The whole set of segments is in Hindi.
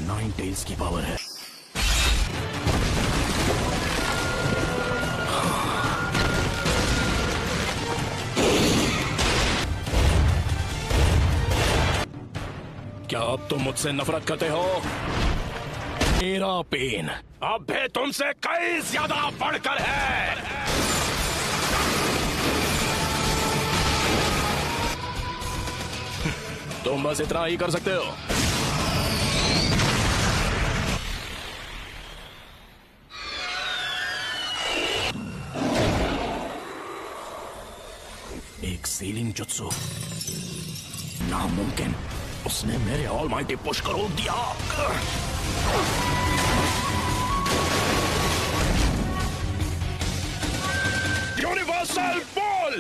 नाइन टेल्स की पावर है। क्या अब तुम मुझसे नफरत करते हो? मेरा पेन अब भी तुमसे कई ज्यादा बढ़कर है। तुम बस इतना ही कर सकते हो। एक सीलिंग जुत्सु, नामुमकिन। उसने मेरे ऑलमाइटी पुश को रोक दिया। Universal ball.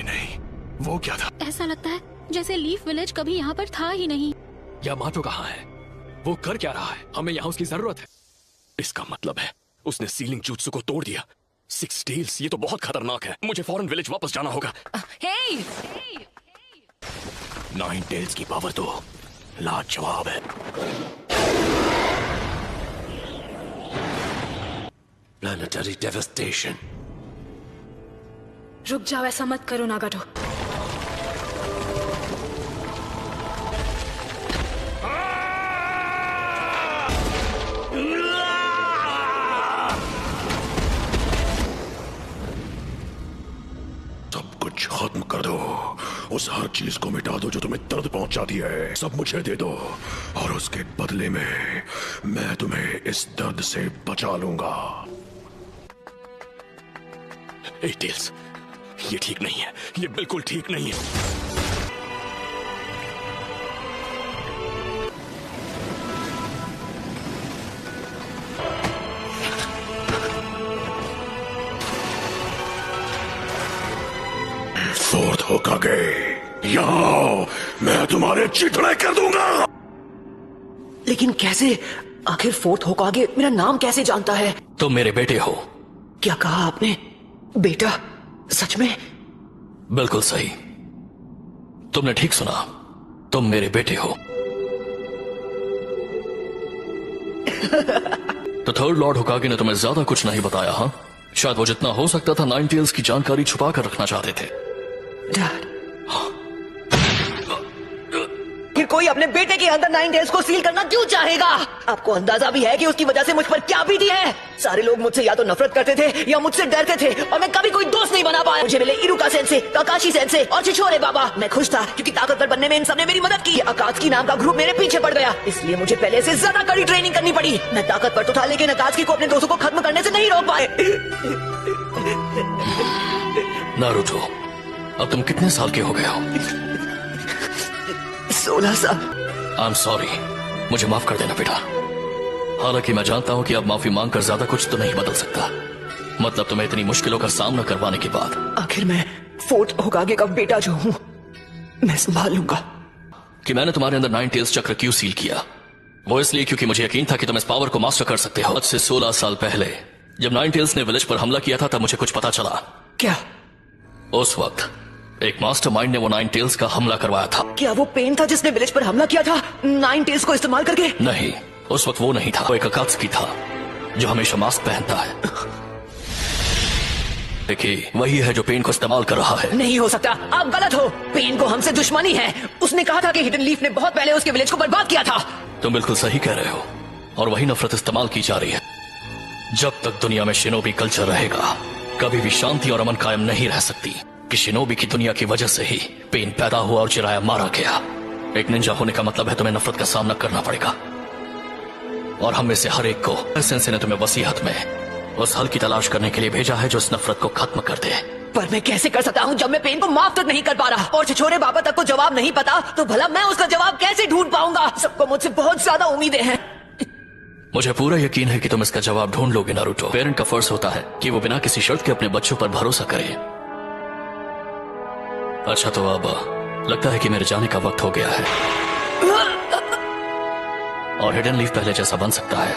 नहीं, वो क्या था? ऐसा लगता है जैसे लीफ विलेज कभी यहाँ पर था ही नहीं। यामाटो कहाँ है? वो कर क्या रहा है? हमें यहाँ उसकी जरूरत है। इसका मतलब है उसने सीलिंग जुत्सु को तोड़ दिया। सिक्स टेल्स, ये तो बहुत खतरनाक है। मुझे फौरन विलेज वापस जाना होगा। हे! नाइन टेल्स की पावर तो लाजवाब है। Planetary devastation. रुक जाओ, ऐसा मत करो नागाटो। सब कुछ खत्म कर दो। उस हर चीज को मिटा दो जो तुम्हें दर्द पहुंचाती है। सब मुझे दे दो और उसके बदले में मैं तुम्हें इस दर्द से बचा लूंगा। टेल्स, ये ठीक नहीं है। ये बिल्कुल ठीक नहीं है। फोर्थ होकागे, यहाँ आओ, मैं तुम्हारे चिथड़े कर दूंगा। लेकिन कैसे? आखिर फोर्थ होकागे मेरा नाम कैसे जानता है? तुम मेरे बेटे हो। क्या कहा आपने? बेटा? सच में? बिल्कुल सही, तुमने ठीक सुना। तुम मेरे बेटे हो। तो थर्ड लॉर्ड होकागे ने तुम्हें ज्यादा कुछ नहीं बताया, हाँ? शायद वो जितना हो सकता था नाइन टेल्स की जानकारी छुपा कर रखना चाहते थे। डैड, फिर कोई अपने बेटे के अंदर नाइन टेल्स को सील करना क्यों चाहेगा? आपको अंदाजा भी है कि उसकी वजह से मुझ पर क्या बीती है? सारे लोग मुझसे या तो नफरत करते थे या मुझसे डरते थे और मैं कभी कोई दोस्त नहीं बना पाया। मुझे मिले इरुका सेंसे, काकाशी सेंसे और छिछोरे बाबा। मैं खुश था क्योंकि ताकतवर बनने में इन सबने मेरी मदद की। अकात्सुकी नाम का ग्रुप मेरे पीछे पड़ गया, इसलिए मुझे पहले से ज्यादा कड़ी ट्रेनिंग करनी पड़ी। मैं ताकतवर तो था लेकिन अकात्सुकी को अपने दोस्तों को खत्म करने से नहीं रोक पाए। नारुतो, अब तुम कितने साल के हो गए हो? 16 साल। आई एम सॉरी, मुझे माफ कर देना बेटा। हालांकि मैं जानता हूं कि अब माफी मांगकर ज्यादा कुछ तो नहीं बदल सकता। मतलब तुम्हें इतनी मुश्किलों का सामना करवाने के बाद। आखिर मैं फोर्थ होकागे का बेटा जो हूँ, मैं संभाल लूंगा। कि मैंने तुम्हारे अंदर नाइन टेल्स चक्र क्यों सील किया, वो इसलिए क्योंकि मुझे यकीन था कि तुम इस पावर को मास्टर कर सकते हो। आज से 16 साल पहले जब नाइन टेल्स ने विलेज पर हमला किया था, तब मुझे कुछ पता चला। क्या? उस वक्त एक मास्टरमाइंड ने वो नाइन टेल्स का हमला करवाया था। क्या वो पेन था जिसने विलेज पर हमला किया था नाइन टेल्स को इस्तेमाल करके? नहीं, उस वक्त वो नहीं था। वो एक अकात्सुकी था जो हमेशा मास्क पहनता है। देखिए, वही है जो पेन को इस्तेमाल कर रहा है। नहीं हो सकता, आप गलत हो। पेन को हमसे दुश्मनी है। उसने कहा था कि हिडन लीफ ने बहुत पहले उसके विलेज को बर्बाद किया था। तुम बिल्कुल सही कह रहे हो, और वही नफरत इस्तेमाल की जा रही है। जब तक दुनिया में शिनोबी कल्चर रहेगा, कभी भी शांति और अमन कायम नहीं रह सकती। कि शिनोबी की दुनिया की वजह से ही पेन पैदा हुआ और चिराया मारा गया। एक निंजा होने का मतलब है तुम्हें नफरत का सामना करना पड़ेगा, और हम में से हर एक को सेंसे ने तुम्हें वसीयत में उस हल की तलाश करने के लिए भेजा है जो इस नफरत को खत्म कर दे। पर मैं कैसे कर सकता हूँ जब मैं पेन को माफ तक नहीं कर पा रहा, और छिछोरे बाबा तक को जवाब नहीं पता, तो भला मैं उसका जवाब कैसे ढूंढ पाऊंगा? सबको मुझसे बहुत ज्यादा उम्मीदें हैं। मुझे पूरा यकीन है कि तुम इसका जवाब ढूंढ लोगे नारुतो। पेरेंट का फर्ज होता है कि वो बिना किसी शर्त के अपने बच्चों पर भरोसा करे। अच्छा, तो अब लगता है कि मेरे जाने का वक्त हो गया है, और हिडन लीफ पहले जैसा बन सकता है।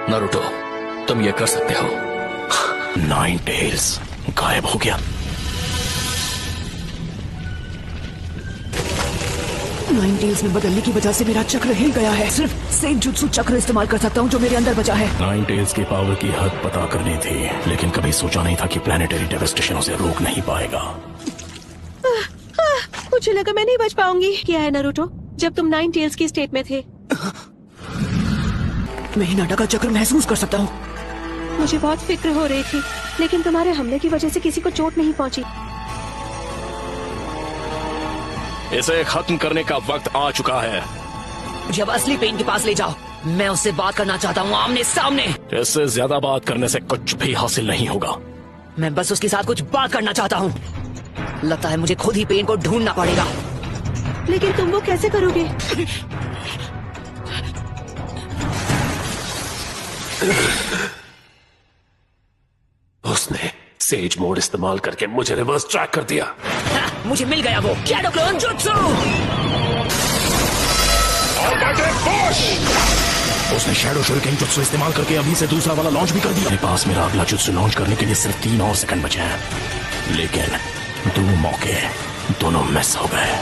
नारुतो, तुम ये कर सकते हो। नाइन टेल्स गायब हो गया। नाइन टेल्स में बदलने की वजह से मेरा चक्र हिल गया है। सिर्फ सेंजुत्सु चक्र इस्तेमाल कर सकता हूँ जो मेरे अंदर बचा है। नाइन टेल्स की पावर की हद पता करनी थी, लेकिन कभी सोचा नहीं था कि प्लेनेटरी डेवास्टेशन उसे रोक नहीं पाएगा। मुझे लगा मैं नहीं बच पाऊंगी। क्या है नारुतो, जब तुम नाइन टेल्स की स्टेट में थे मैं हिनाटा का चक्र महसूस कर सकता हूँ। मुझे बहुत फिक्र हो रही थी, लेकिन तुम्हारे हमले की वजह से किसी को चोट नहीं पहुंची। इसे खत्म करने का वक्त आ चुका है। मुझे अब असली पेन के पास ले जाओ, मैं उससे बात करना चाहता हूँ आमने सामने। इससे ज्यादा बात करने से कुछ भी हासिल नहीं होगा। मैं बस उसके साथ कुछ बात करना चाहता हूँ। लगता है मुझे खुद ही पेन को ढूंढना पड़ेगा। लेकिन तुम वो कैसे करोगे? उसने सेज मोड इस्तेमाल करके मुझे रिवर्स ट्रैक कर दिया। मुझे मिल गया वो शैडो क्लोन जुत्सु। उसने शैडो शuriken जुत्सु इस्तेमाल करके अभी से दूसरा वाला लॉन्च भी कर दिया। मेरे पास मेरा अगला जुत्सु लॉन्च करने के लिए सिर्फ 3 और सेकंड बचे हैं, लेकिन 2 मौके दोनों मिस हो गए।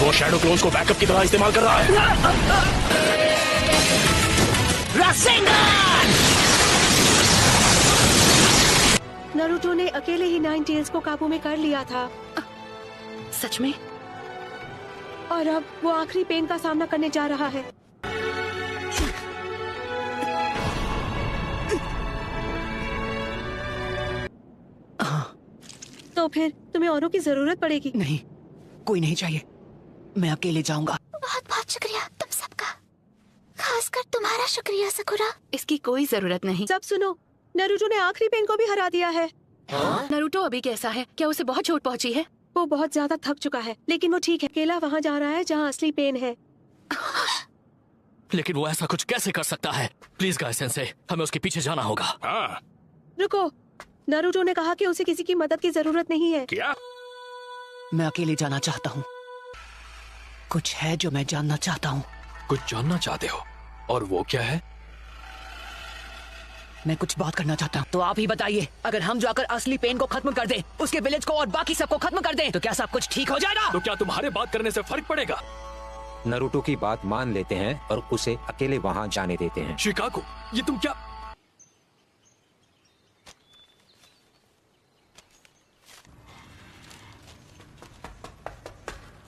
वो शैडो क्लोन्स को बैकअप की तरह इस्तेमाल कर रहा है। रासेंगन! नारुतो ने अकेले ही नाइन टेल्स को काबू में कर लिया था। सच में? और अब वो आखिरी पेन का सामना करने जा रहा है। तो फिर तुम्हें औरों की जरूरत पड़ेगी। नहीं, कोई नहीं चाहिए, मैं अकेले जाऊंगा। बहुत बहुत शुक्रिया तुम सबका, खासकर तुम्हारा शुक्रिया सकुरा। इसकी कोई जरूरत नहीं। सब सुनो, नारुतो ने आखिरी पेन को भी हरा दिया है। नारुतो अभी कैसा है? क्या उसे बहुत चोट पहुंची है? वो बहुत ज्यादा थक चुका है, लेकिन वो ठीक है। अकेला वहाँ जा रहा है जहाँ असली पेन है। लेकिन वो ऐसा कुछ कैसे कर सकता है? प्लीज गाय सेंसे, हमें उसके पीछे जाना होगा। रुको, नारुतो ने कहा कि उसे किसी की मदद की जरूरत नहीं है। क्या? मैं अकेले जाना चाहता हूँ। कुछ है जो मैं जानना चाहता हूँ। कुछ जानना चाहते हो? और वो क्या है? मैं कुछ बात करना चाहता हूँ। तो आप ही बताइए, अगर हम जाकर असली पेन को खत्म कर दें, उसके विलेज को और बाकी सबको खत्म कर दें, तो क्या सब कुछ ठीक हो जाएगा? तो क्या तुम्हारे बात करने से फर्क पड़ेगा? नारुतो की बात मान लेते हैं और उसे अकेले वहां जाने देते हैं। शिकागो, ये तुम क्या?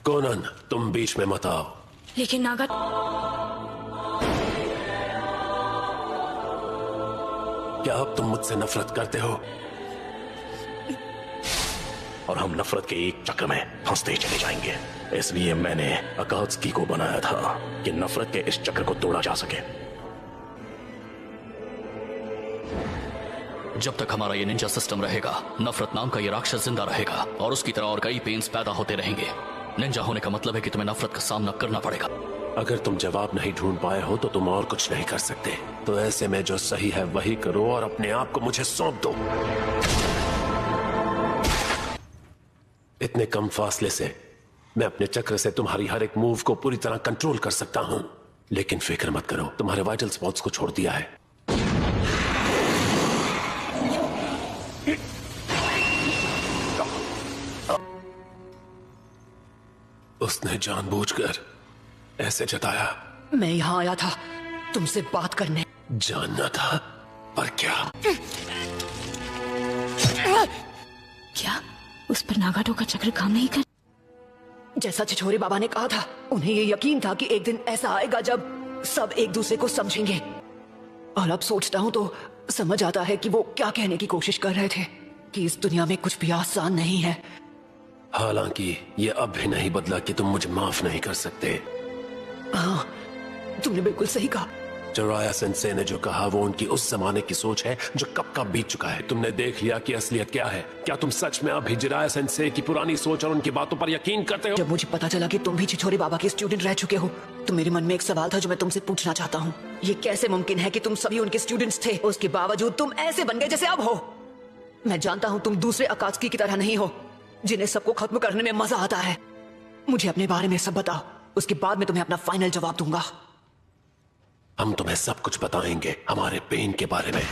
कोनन, तुम बीच में मत आओ। लेकिन नागा, क्या अब तुम मुझसे नफरत करते हो? और हम नफरत के एक चक्र में फंसते चले जाएंगे। इसलिए मैंने अकात्सुकी को बनाया था कि नफरत के इस चक्र को तोड़ा जा सके। जब तक हमारा ये निंजा सिस्टम रहेगा, नफरत नाम का ये राक्षस जिंदा रहेगा और उसकी तरह और कई पेन्स पैदा होते रहेंगे। निंजा होने का मतलब है कि तुम्हें नफरत का सामना करना पड़ेगा। अगर तुम जवाब नहीं ढूंढ पाए हो तो तुम और कुछ नहीं कर सकते। तो ऐसे में जो सही है वही करो और अपने आप को मुझे सौंप दो। इतने कम फासले से मैं अपने चक्र से तुम्हारी हर एक मूव को पूरी तरह कंट्रोल कर सकता हूं। लेकिन फिक्र मत करो, तुम्हारे वाइटल स्पॉट्स को छोड़ दिया है। उसने जानबूझकर ऐसे जताया। मैं यहाँ आया था तुमसे बात करने। जानना था, पर क्या? क्या उस पर नागाटो का चक्र काम नहीं कर? जैसा छिछोरे बाबा ने कहा था, उन्हें ये यकीन था कि एक दिन ऐसा आएगा जब सब एक दूसरे को समझेंगे। और अब सोचता हूँ तो समझ आता है कि वो क्या कहने की कोशिश कर रहे थे, कि इस दुनिया में कुछ भी आसान नहीं है। हालांकि ये अब भी नहीं बदला कि तुम मुझे माफ नहीं कर सकते। हाँ, तुमने बिल्कुल सही कहा। जिराया सेंसे ने जो कहा वो उनकी उस जमाने की सोच है जो कब का बीत चुका है। तुमने देख लिया कि असलियत क्या है। क्या तुम सच में अभी जिराया सेंसे की पुरानी सोच और उनकी बातों पर यकीन करते हो? जब मुझे पता चला कि तुम भी छिछोरे बाबा के स्टूडेंट रह चुके हो, तो मेरे मन में एक सवाल था जो मैं तुमसे पूछना चाहता हूँ। ये कैसे मुमकिन है कि तुम सभी उनके स्टूडेंट्स थे, उसके बावजूद तुम ऐसे बन गए जैसे अब हो? मैं जानता हूँ तुम दूसरे अकात्सुकी की तरह नहीं हो, जिन्हें सबको खत्म करने में मजा आता है। मुझे अपने बारे में सब बताओ, उसके बाद मैं तुम्हें अपना फाइनल जवाब दूंगा। हम तुम्हें सब कुछ बताएंगे हमारे पेन के बारे में।